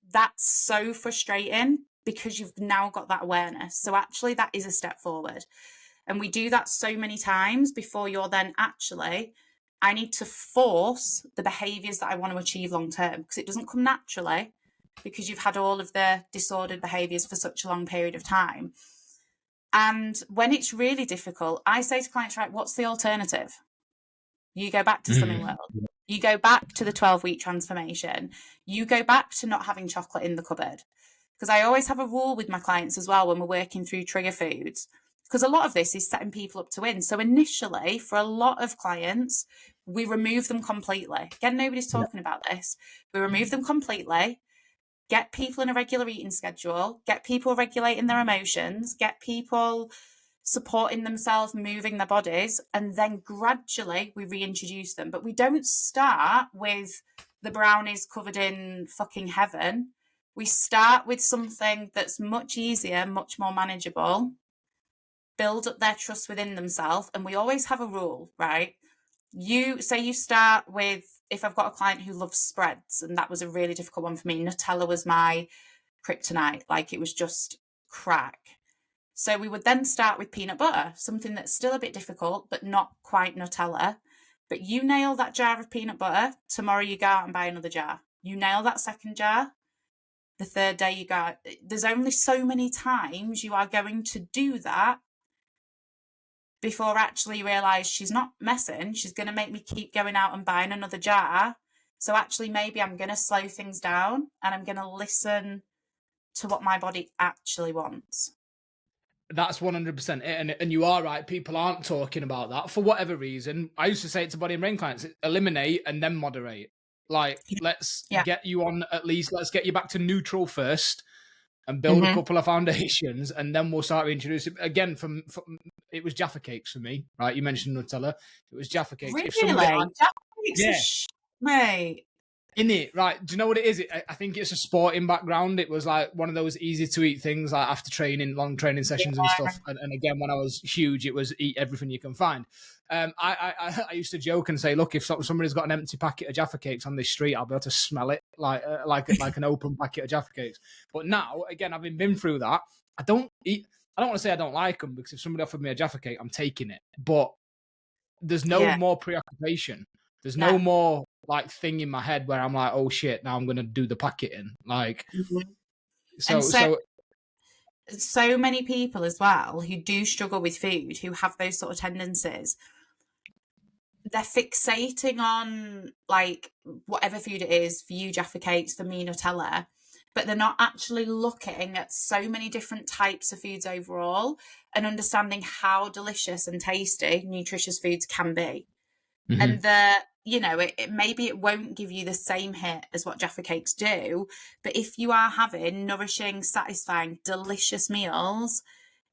That's so frustrating because you've now got that awareness. So actually that is a step forward. And we do that so many times before you're then actually, I need to force the behaviors that I want to achieve long term because it doesn't come naturally. because you've had all of the disordered behaviours for such a long period of time. And when it's really difficult, I say to clients, right, what's the alternative? You go back to Slimming World. You go back to the 12-week transformation. You go back to not having chocolate in the cupboard. Because I always have a rule with my clients as well when we're working through trigger foods, because a lot of this is setting people up to win. So initially, for a lot of clients, we remove them completely. Again, nobody's talking about this. We remove them completely, get people in a regular eating schedule, get people regulating their emotions, get people supporting themselves, moving their bodies, and then gradually we reintroduce them. But we don't start with the brownies covered in fucking heaven. We start with something that's much easier, much more manageable, build up their trust within themselves. And we always have a rule, right? You start with, if I've got a client who loves spreads, and that was a really difficult one for me, Nutella was my kryptonite, like it was just crack. So we would then start with peanut butter, something that's still a bit difficult, but not quite Nutella. But you nail that jar of peanut butter, tomorrow you go out and buy another jar. You nail that second jar, the third day you go. There's only so many times you are going to do that before actually you realise she's not messing. She's going to make me keep going out and buying another jar. So actually maybe I'm going to slow things down and I'm going to listen to what my body actually wants. That's 100% it. And you are right. People aren't talking about that for whatever reason. I used to say it to body and brain clients, eliminate and then moderate. Like, let's get you on, at least let's get you back to neutral first and build a couple of foundations, and then we'll start reintroducing. Again, from it was Jaffa cakes for me, right? You mentioned Nutella. It was Jaffa cakes. Really? Jaffa cakes, mate. In it, right? Do you know what it is? I think it's a sporting background. It was like one of those easy to eat things, like after training, long training sessions and stuff. And again, when I was huge, it was eat everything you can find. I used to joke and say, look, if somebody's got an empty packet of Jaffa cakes on this street, I'll be able to smell it like an open packet of Jaffa cakes. But now, again, having been through that, I don't want to say I don't like them, because if somebody offered me a Jaffa cake, I'm taking it. But there's no more preoccupation. There's no more like thing in my head where I'm like, oh shit, now I'm going to do the packeting. Like, so many people as well who do struggle with food, who have those sort of tendencies, they're fixating on like whatever food it is. For you, Jaffa cakes, for me, Nutella, but they're not actually looking at so many different types of foods overall and understanding how delicious and tasty nutritious foods can be. And maybe it won't give you the same hit as what Jaffa cakes do, but if you are having nourishing, satisfying, delicious meals,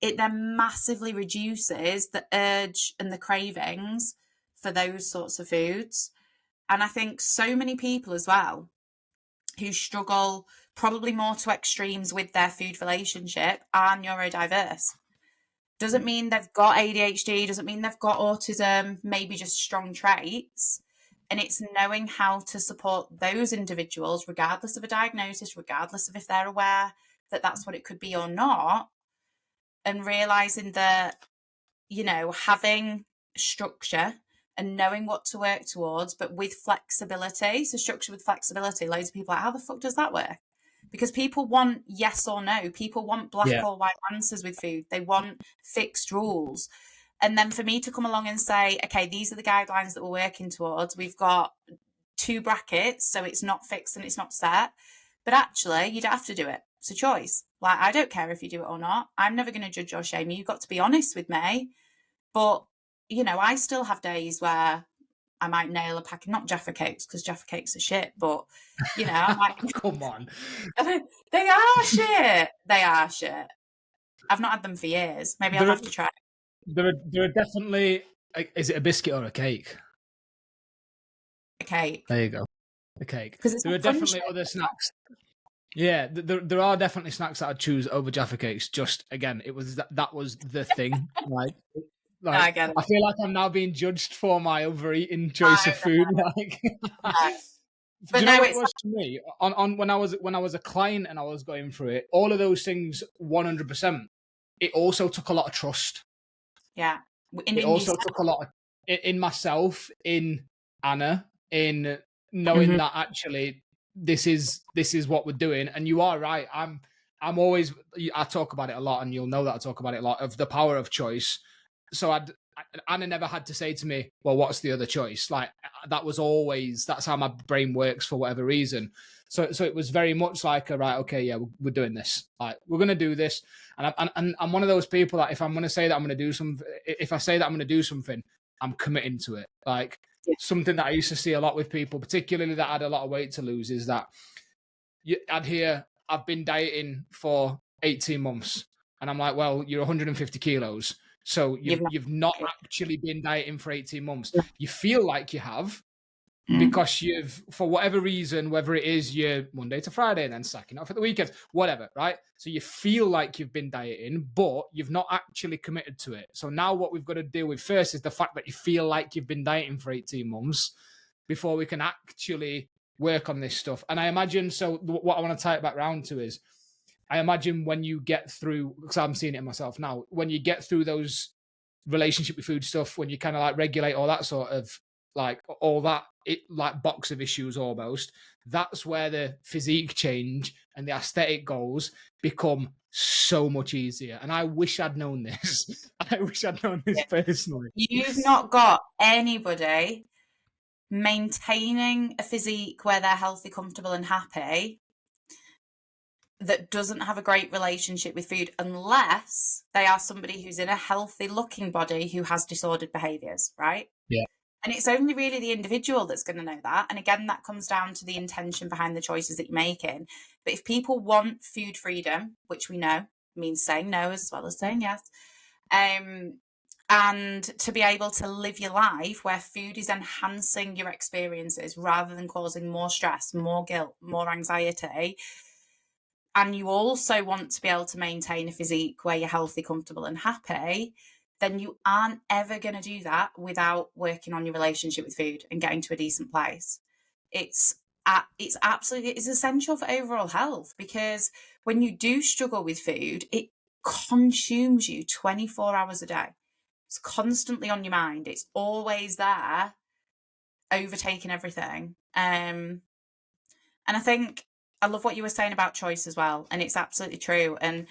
it then massively reduces the urge and the cravings for those sorts of foods. And I think so many people as well who struggle probably more to extremes with their food relationship are neurodiverse. Doesn't mean they've got ADHD, doesn't mean they've got autism, maybe just strong traits. And it's knowing how to support those individuals, regardless of a diagnosis, regardless of if they're aware that that's what it could be or not, and realising that, having structure and knowing what to work towards, but with flexibility. So structure with flexibility, loads of people are like, how the fuck does that work? Because people want yes or no. People want black or white answers with food. They want fixed rules. And then for me to come along and say, okay, these are the guidelines that we're working towards. We've got 2 brackets, so it's not fixed and it's not set. But actually, you don't have to do it. It's a choice. Like, I don't care if you do it or not. I'm never going to judge or shame you. You've got to be honest with me. But, I still have days where I might nail a packet, not Jaffa cakes, because Jaffa cakes are shit, but, I might... Come on. They are shit. They are shit. I've not had them for years. Maybe I'll have to try. There are definitely... Is it a biscuit or a cake? A cake. There you go. A cake. There are definitely other snacks. Yeah, there are definitely snacks that I'd choose over Jaffa cakes. Just, again, it was that was the thing. Like, I get it. I feel like I'm now being judged for my overeating choice of food. Like, but do you know what it was to me? On when I was a client and I was going through it, all of those things, 100%. It also took a lot of trust. Yeah. It also took a lot in myself, in Anna, in knowing that actually this is what we're doing. And you are right. I'm always, I talk about it a lot, and you'll know that I talk about it a lot, of the power of choice. So Anna never had to say to me, well, what's the other choice? Like, that was always, that's how my brain works for whatever reason. So it was very much like, right, okay, yeah, we're doing this. Like, we're going to do this. And I'm one of those people that if I'm going to say that I'm going to do something, if I say that I'm going to do something, I'm committing to it. Like, something that I used to see a lot with people, particularly that had a lot of weight to lose, is that I'd hear, I've been dieting for 18 months. And I'm like, well, you're 150 kilos. So you've not actually been dieting for 18 months. You feel like you have, because you've, for whatever reason, whether it is you're Monday to Friday and then sacking off at the weekends, whatever, right? So you feel like you've been dieting, but you've not actually committed to it. So now what we've got to deal with first is the fact that you feel like you've been dieting for 18 months before we can actually work on this stuff. And I imagine, so what I want to tie it back round to is, I imagine when you get through, because I'm seeing it in myself now, when you get through those relationship with food stuff, when you kind of like regulate all that sort of, like, all that, it like box of issues almost, that's where the physique change and the aesthetic goals become so much easier. And I wish I'd known this. I wish I'd known this personally. You've not got anybody maintaining a physique where they're healthy, comfortable, and happy that doesn't have a great relationship with food, unless they are somebody who's in a healthy looking body who has disordered behaviors, right? Yeah. And it's only really the individual that's going to know that. And again, that comes down to the intention behind the choices that you're making. But if people want food freedom, which we know means saying no as well as saying yes, and to be able to live your life where food is enhancing your experiences rather than causing more stress, more guilt, more anxiety, and you also want to be able to maintain a physique where you're healthy, comfortable, and happy, then you aren't ever going to do that without working on your relationship with food and getting to a decent place. It's absolutely, it's essential for overall health, because when you do struggle with food, it consumes you 24 hours a day. It's constantly on your mind. It's always there, overtaking everything. And I think I love what you were saying about choice as well. And it's absolutely true. And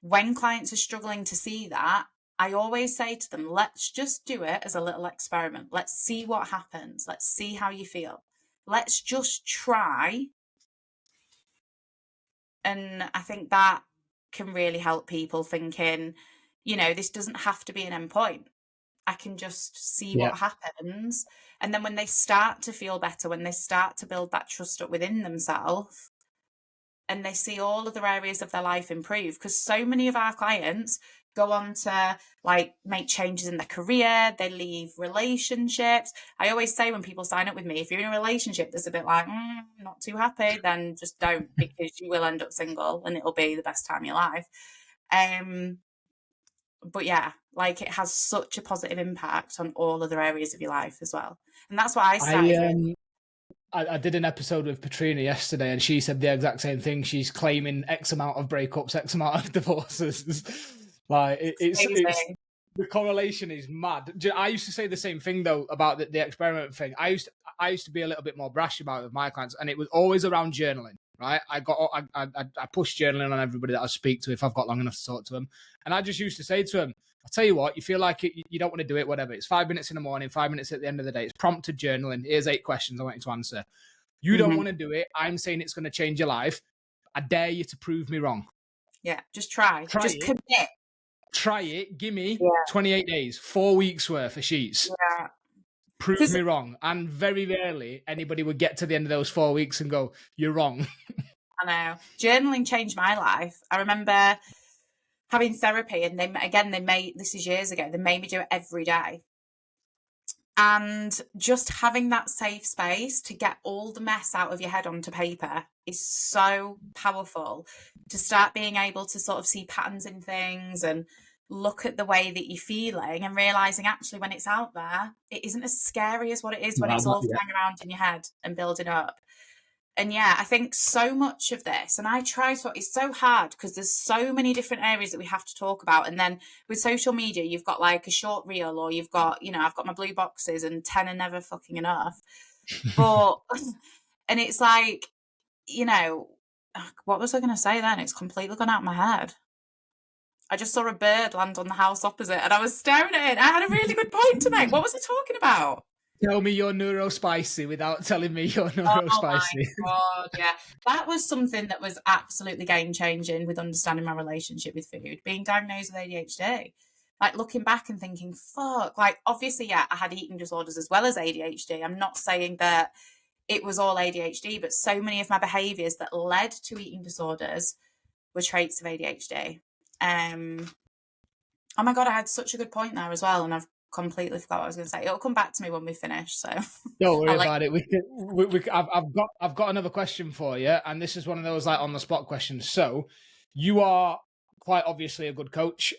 when clients are struggling to see that, I always say to them, let's just do it as a little experiment. Let's see what happens. Let's see how you feel. Let's just try. And I think that can really help people thinking, you know, this doesn't have to be an end point. I can just see what happens. And then when they start to feel better, when they start to build that trust up within themselves, and they see all other areas of their life improve, because so many of our clients go on to like make changes in their career, they leave relationships. I always say when people sign up with me, if you're in a relationship that's a bit like not too happy, then just don't, because you will end up single and it'll be the best time of your life. But yeah, like, it has such a positive impact on all other areas of your life as well. And that's what I started. I did an episode with Patrina yesterday, and she said the exact same thing. She's claiming X amount of breakups, X amount of divorces. Like, it's the correlation is mad. I used to say the same thing though about the experiment thing. I used to be a little bit more brash about it with my clients, and it was always around journaling. Right, I push journaling on everybody that I speak to if I've got long enough to talk to them, and I just used to say to them, I'll tell you what, you feel like you don't want to do it, whatever. It's 5 minutes in the morning, 5 minutes at the end of the day. It's prompted journaling. Here's 8 questions I want you to answer. You don't want to do it. I'm saying it's going to change your life. I dare you to prove me wrong. Yeah, just try just commit. Try it. Give me 28 days, 4 weeks worth of sheets. Yeah. Prove me wrong. And very rarely anybody would get to the end of those 4 weeks and go, you're wrong. I know. Journaling changed my life. I remember having therapy, and this is years ago, they made me do it every day. And just having that safe space to get all the mess out of your head onto paper is so powerful, to start being able to sort of see patterns in things and look at the way that you're feeling, and realizing actually when it's out there, it isn't as scary as what it is when it's all flying around in your head and building up. And yeah, I think so much of this, and I try to, it's so hard because there's so many different areas that we have to talk about. And then with social media, you've got like a short reel, or you've got, you know, I've got my blue boxes and 10 are never fucking enough. But, and it's like, you know, what was I going to say then? It's completely gone out of my head. I just saw a bird land on the house opposite and I was staring at it. I had a really good point to make. What was I talking about? Tell me you're neurospicy without telling me you're Oh my neurospicy. God, yeah. That was something that was absolutely game changing with understanding my relationship with food, being diagnosed with ADHD. Like looking back and thinking, fuck, like obviously, yeah, I had eating disorders as well as ADHD. I'm not saying that it was all ADHD, but so many of my behaviors that led to eating disorders were traits of ADHD. Oh my God, I had such a good point there as well, and I've completely forgot what I was going to say. It'll come back to me when we finish. So Don't worry I'll let about it. I've got another question for you, and this is one of those like on the spot questions. So, you are quite obviously a good coach.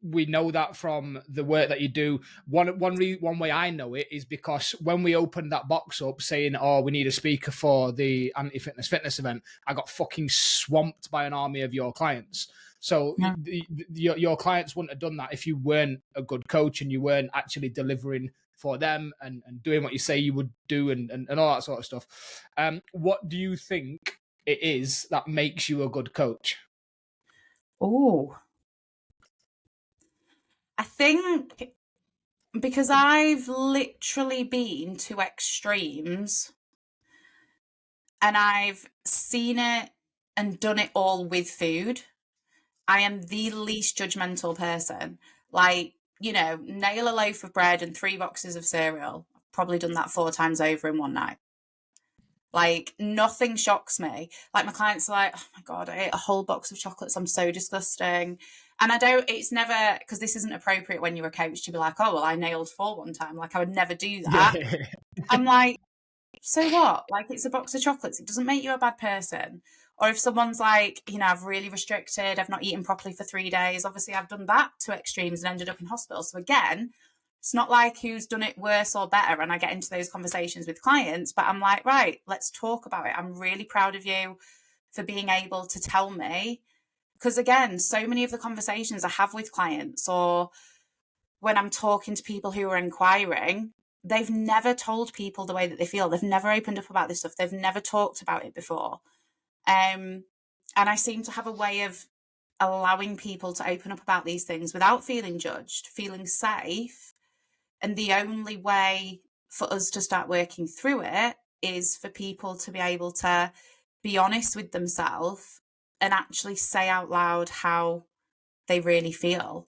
We know that from the work that you do. One way I know it is because when we opened that box up saying, "Oh, we need a speaker for the anti-fitness event," I got fucking swamped by an army of your clients. So yeah. your clients wouldn't have done that if you weren't a good coach and you weren't actually delivering for them and doing what you say you would do and all that sort of stuff. What do you think it is that makes you a good coach? Oh, I think because I've literally been to extremes and I've seen it and done it all with food. I am the least judgmental person. Like, nail a loaf of bread and 3 boxes of cereal. I've probably done that 4 times over in one night. Like, nothing shocks me. Like, my clients are like, oh my God, I ate a whole box of chocolates. I'm so disgusting. And it's never, because this isn't appropriate when you're a coach to be like, oh, well, I nailed 4 one time. Like, I would never do that. Yeah. I'm like, so what? Like, it's a box of chocolates. It doesn't make you a bad person. Or if someone's like, I've really restricted, I've not eaten properly for 3 days. Obviously, I've done that to extremes and ended up in hospital. So again, it's not like who's done it worse or better. And I get into those conversations with clients, but I'm like, right, let's talk about it. I'm really proud of you for being able to tell me. Because again, so many of the conversations I have with clients or when I'm talking to people who are inquiring, they've never told people the way that they feel. They've never opened up about this stuff. They've never talked about it before. And I seem to have a way of allowing people to open up about these things without feeling judged, feeling safe. And the only way for us to start working through it is for people to be able to be honest with themselves and actually say out loud how they really feel.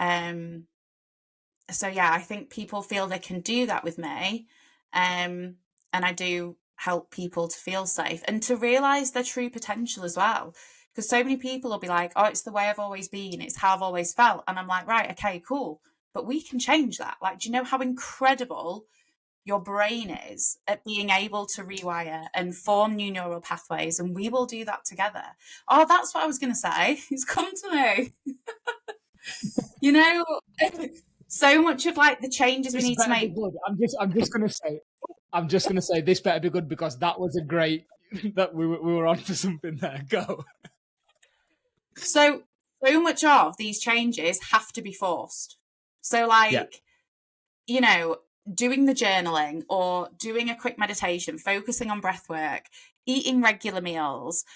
So yeah, I think people feel they can do that with me. And I do help people to feel safe and to realize their true potential as well. Because so many people will be like, oh, it's the way I've always been, it's how I've always felt. And I'm like, right, okay, cool. But we can change that. Like, do you know how incredible your brain is at being able to rewire and form new neural pathways? And we will do that together. Oh, that's what I was going to say. It's come to me. So much of like the changes we need to make. Good. I'm just gonna say this better be good because that was a great that we were on to something there. Go. So much of these changes have to be forced. So like, doing the journaling or doing a quick meditation, focusing on breath work, eating regular meals,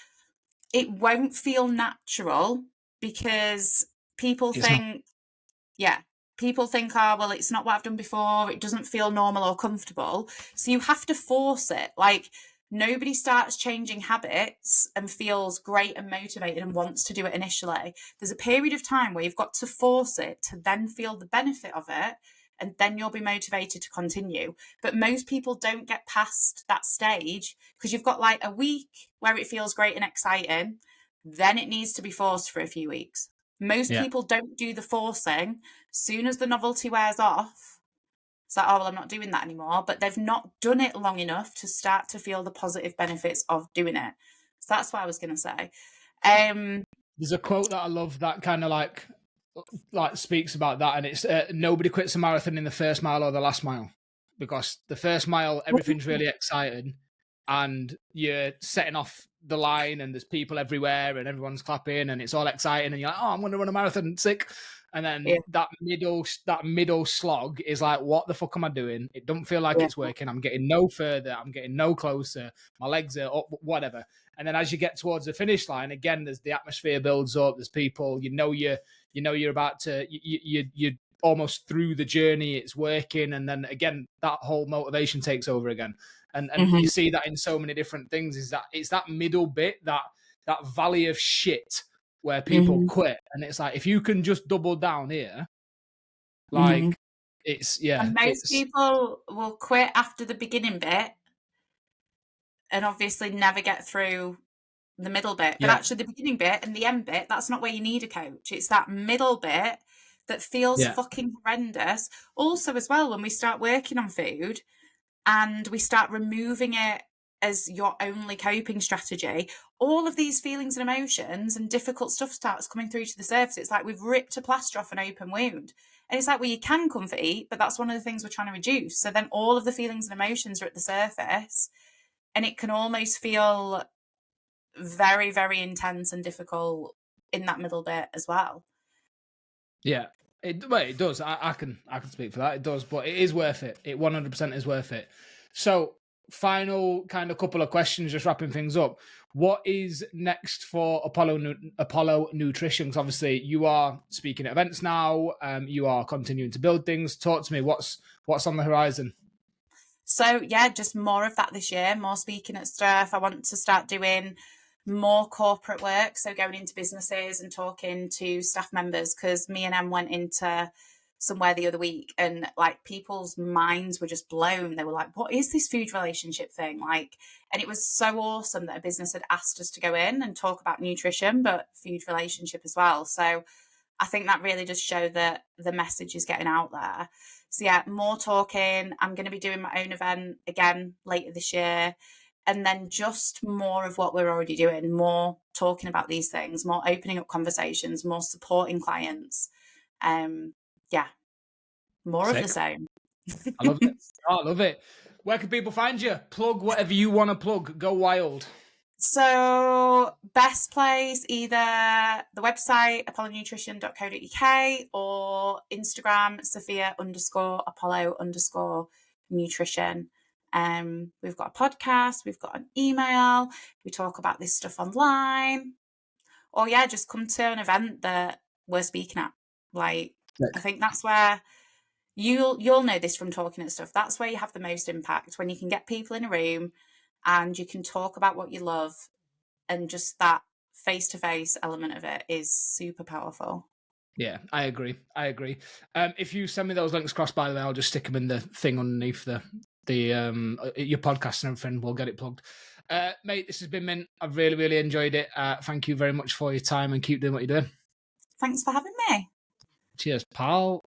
it won't feel natural because people think, oh, well, it's not what I've done before. It doesn't feel normal or comfortable. So you have to force it. Like, nobody starts changing habits and feels great and motivated and wants to do it initially. There's a period of time where you've got to force it to then feel the benefit of it, and then you'll be motivated to continue. But most people don't get past that stage because you've got like a week where it feels great and exciting. Then it needs to be forced for a few weeks. Most people don't do the forcing. Soon as the novelty wears off, it's like, oh, well, I'm not doing that anymore. But they've not done it long enough to start to feel the positive benefits of doing it. So that's what I was going to say. There's a quote that I love that kind of like speaks about that, and it's nobody quits a marathon in the first mile or the last mile, because the first mile everything's really exciting and you're setting off the line and there's people everywhere and everyone's clapping and it's all exciting and you're like, oh, I'm going to run a marathon, sick. And then Yeah. that middle slog is like, what the fuck am I doing? It don't feel like Yeah. it's working. I'm getting no further. I'm getting no closer. My legs are up, whatever. And then as you get towards the finish line, again, there's the atmosphere builds up. There's people, you're about to, you're almost through the journey. It's working. And then again, that whole motivation takes over again. And you see that in so many different things, is that it's that middle bit, that valley of shit where people quit. And it's like, if you can just double down here, like And most people will quit after the beginning bit and obviously never get through the middle bit. But actually the beginning bit and the end bit, that's not where you need a coach. It's that middle bit that feels fucking horrendous. Also as well, when we start working on food and we start removing it as your only coping strategy, all of these feelings and emotions and difficult stuff starts coming through to the surface. It's like we've ripped a plaster off an open wound. And it's like, well, you can comfort eat, but that's one of the things we're trying to reduce. So then all of the feelings and emotions are at the surface, and it can almost feel very, very intense and difficult in that middle bit as well. Yeah, it does. I can speak for that. It does, but it is worth it. It 100% is worth it. So, final kind of couple of questions, just wrapping things up. What is next for Apollo Nutrition? Because obviously you are speaking at events now. You are continuing to build things. Talk to me. What's on the horizon? So yeah, just more of that this year. More speaking at stuff. I want to start doing more corporate work, so going into businesses and talking to staff members, because me and Em went into somewhere the other week and like people's minds were just blown. They were like, what is this food relationship thing? Like, and it was so awesome that a business had asked us to go in and talk about nutrition, but food relationship as well. So I think that really does show that the message is getting out there. So yeah, more talking. I'm going to be doing my own event again later this year. And then just more of what we're already doing, more talking about these things, more opening up conversations, more supporting clients. Yeah, more Sick. of the same. I love it. Oh, I love it. Where can people find you? Plug whatever you want to plug. Go wild. So best place, either the website, apollonutrition.co.uk, or Instagram, Sophia_Apollo_nutrition. We've got a podcast, we've got an email, we talk about this stuff online. Or yeah, just come to an event that we're speaking at. Like, I think that's where you'll know this from talking and stuff. That's where you have the most impact, when you can get people in a room and you can talk about what you love, and just that face-to-face element of it is super powerful. Yeah, I agree. If you send me those links across, by the way, I'll just stick them in the thing underneath the your podcast and everything. We'll get it plugged. Mate, this has been mint. I've really, really enjoyed it. Thank you very much for your time, and keep doing what you're doing. Thanks for having me. Cheers, pal.